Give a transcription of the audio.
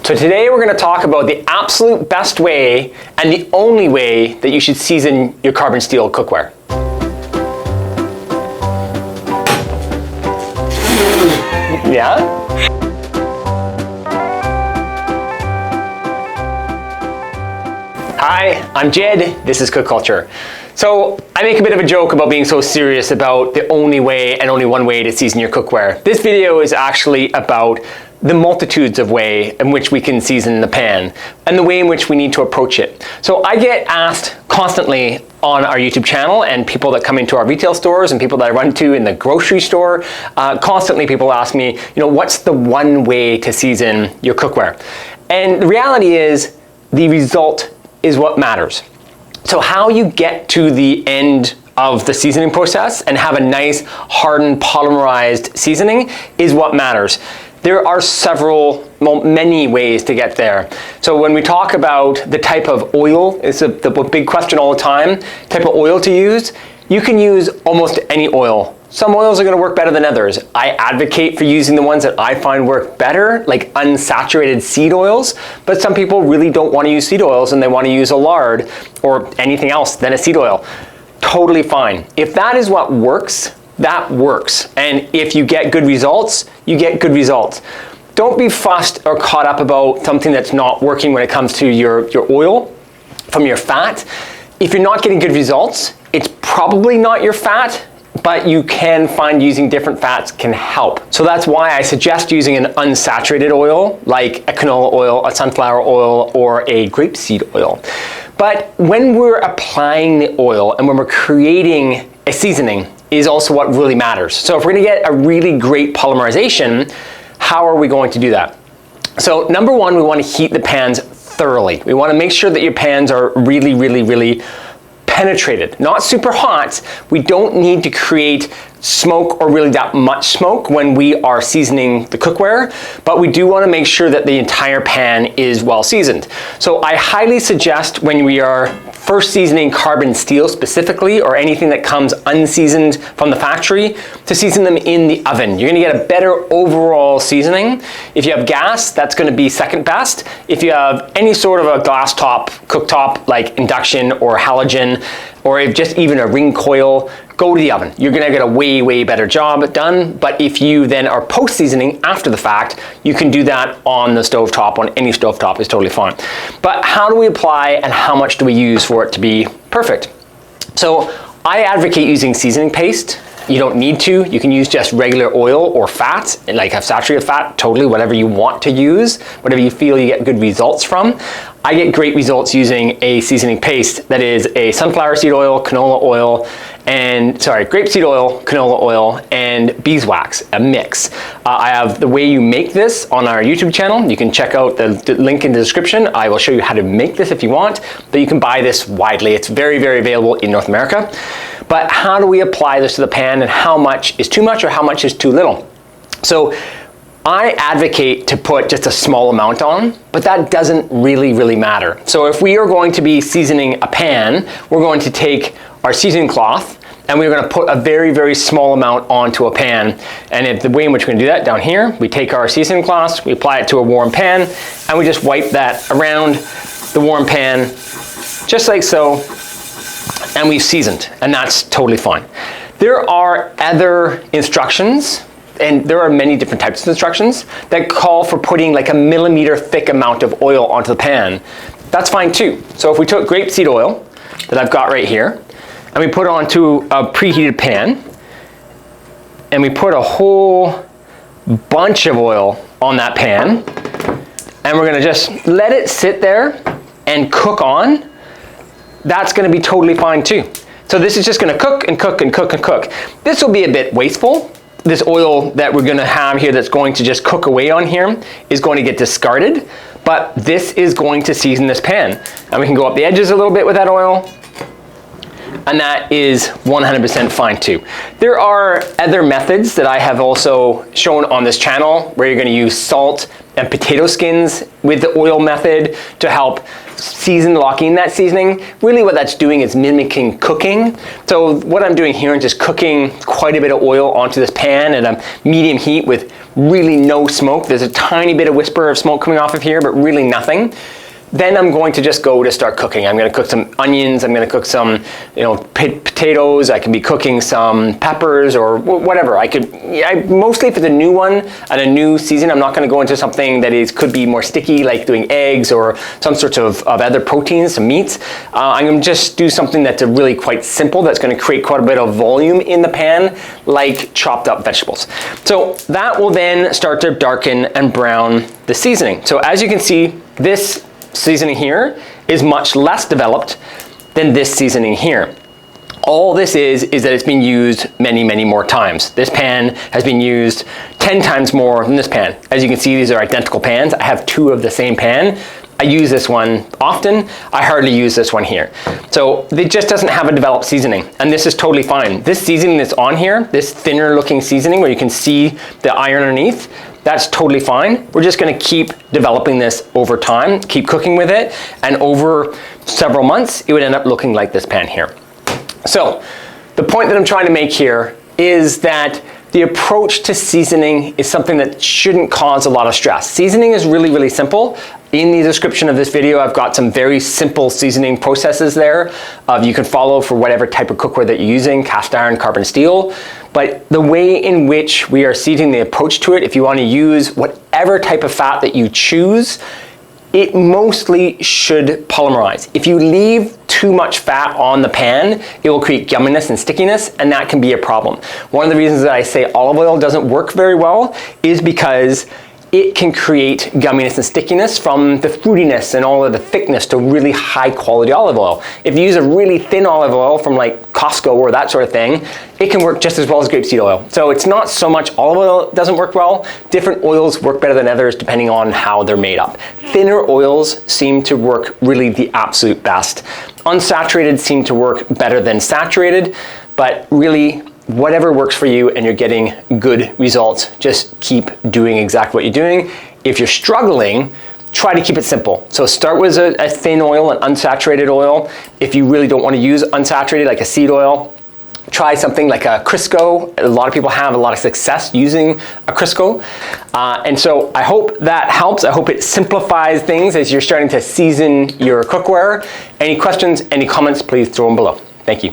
So today we're going to talk about the absolute best way and the only way that you should season your carbon steel cookware. Yeah? Hi, I'm Jed, this is Cook Culture. So I make a bit of a joke about being so serious about the only way and only one way to season your cookware. This video is actually about the multitudes of ways in which we can season the pan and the way in which we need to approach it. So I get asked constantly on our YouTube channel, and people that come into our retail stores and people that I run to in the grocery store, constantly people ask me, what's the one way to season your cookware? And the reality is the result is what matters. So how you get to the end of the seasoning process and have a nice hardened polymerized seasoning is what matters. There are many ways to get there. So when we talk about the type of oil, it's the big question all the time, type of oil to use, you can use almost any oil. Some oils are gonna work better than others. I advocate for using the ones that I find work better, like unsaturated seed oils, but some people really don't wanna use seed oils and they wanna use a lard or anything else than a seed oil. Totally fine. If that is what works, that works. And if you get good results, you get good results. Don't be fussed or caught up about something that's not working when it comes to your oil from your fat. If you're not getting good results, it's probably not your fat, but you can find using different fats can help. So that's why I suggest using an unsaturated oil, like a canola oil, a sunflower oil, or a grapeseed oil. But when we're applying the oil and when we're creating a seasoning is also what really matters. So if we're gonna get a really great polymerization, how are we going to do that? So number one, we wanna heat the pans thoroughly. We wanna make sure that your pans are really penetrated, not super hot. We don't need to create smoke or really that much smoke when we are seasoning the cookware, but we do want to make sure that the entire pan is well seasoned. So I highly suggest when we are first seasoning carbon steel specifically, or anything that comes unseasoned from the factory, to season them in the oven. You're gonna get a better overall seasoning. If you have gas, that's gonna be second best. If you have any sort of a glass top, cooktop, like induction or halogen, or if just even a ring coil, go to the oven. You're gonna get a way better job done. But if you then are post-seasoning after the fact, you can do that on the stovetop, on any stovetop is totally fine. But how do we apply and how much do we use for it to be perfect? So I advocate using seasoning paste. You don't need to. You can use just regular oil or fat, like a saturated fat, totally whatever you want to use, whatever you feel you get good results from. I get great results using a seasoning paste that is a sunflower seed oil, canola oil, grapeseed oil, canola oil, and beeswax, a mix. I have the way you make this on our YouTube channel. You can check out the link in the description. I will show you how to make this if you want, but you can buy this widely. It's very available in North America. But how do we apply this to the pan, and how much is too much or how much is too little? So I advocate to put just a small amount on, but that doesn't really matter. So if we are going to be seasoning a pan, we're going to take our seasoning cloth and we're gonna put a very small amount onto a pan. And the way in which we're gonna do that down here, we take our seasoning cloth, we apply it to a warm pan, and we just wipe that around the warm pan, just like so, and we've seasoned, and that's totally fine. There are other instructions, and there are many different types of instructions that call for putting like a millimeter thick amount of oil onto the pan. That's fine too. So if we took grapeseed oil that I've got right here, and we put it onto a preheated pan, and we put a whole bunch of oil on that pan, and we're gonna just let it sit there and cook on, that's gonna be totally fine too. So this is just gonna cook and cook and cook and cook. This will be a bit wasteful. This oil that we're gonna have here that's going to just cook away on here is going to get discarded, but this is going to season this pan. And we can go up the edges a little bit with that oil, and that is 100% fine too. There are other methods that I have also shown on this channel where you're gonna use salt and potato skins with the oil method to help lock in that seasoning. Really what that's doing is mimicking cooking. So what I'm doing here is just cooking quite a bit of oil onto this pan at a medium heat with really no smoke. There's a tiny bit of whisper of smoke coming off of here, but really nothing. Then I'm going to just go to start cooking. I'm going to cook some onions. I'm going to cook some, potatoes. I can be cooking some peppers or whatever. Mostly if it's a new one and a new season, I'm not going to go into something that could be more sticky, like doing eggs or some sorts of other proteins, some meats. I'm going to just do something that's really quite simple, that's going to create quite a bit of volume in the pan, like chopped up vegetables. So that will then start to darken and brown the seasoning. So as you can see, this seasoning here is much less developed than this seasoning here. All this is that it's been used many, many more times. This pan has been used 10 times more than this pan. As you can see, these are identical pans. I have two of the same pan. I use this one often. I hardly use this one here. So it just doesn't have a developed seasoning, and this is totally fine. This seasoning that's on here, this thinner looking seasoning where you can see the iron underneath, that's totally fine. We're just gonna keep developing this over time, keep cooking with it, and over several months, it would end up looking like this pan here. So the point that I'm trying to make here is that the approach to seasoning is something that shouldn't cause a lot of stress. Seasoning is really, really simple. In the description of this video, I've got some very simple seasoning processes there you can follow for whatever type of cookware that you're using, cast iron, carbon steel. But the way in which we are seasoning, the approach to it, if you want to use whatever type of fat that you choose, it mostly should polymerize. If you leave too much fat on the pan, it will create gumminess and stickiness, and that can be a problem. One of the reasons that I say olive oil doesn't work very well is because it can create gumminess and stickiness from the fruitiness and all of the thickness to really high quality olive oil. If you use a really thin olive oil from like Costco or that sort of thing, it can work just as well as grapeseed oil. So it's not so much olive oil doesn't work well. Different oils work better than others depending on how they're made up. Thinner oils seem to work really the absolute best. Unsaturated seem to work better than saturated, but really whatever works for you and you're getting good results, just keep doing exactly what you're doing. If you're struggling, try to keep it simple. So start with a thin oil, an unsaturated oil. If you really don't want to use unsaturated, like a seed oil, try something like a Crisco. A lot of people have a lot of success using a Crisco. And so I hope that helps. I hope it simplifies things as you're starting to season your cookware. Any questions, any comments, please throw them below. Thank you.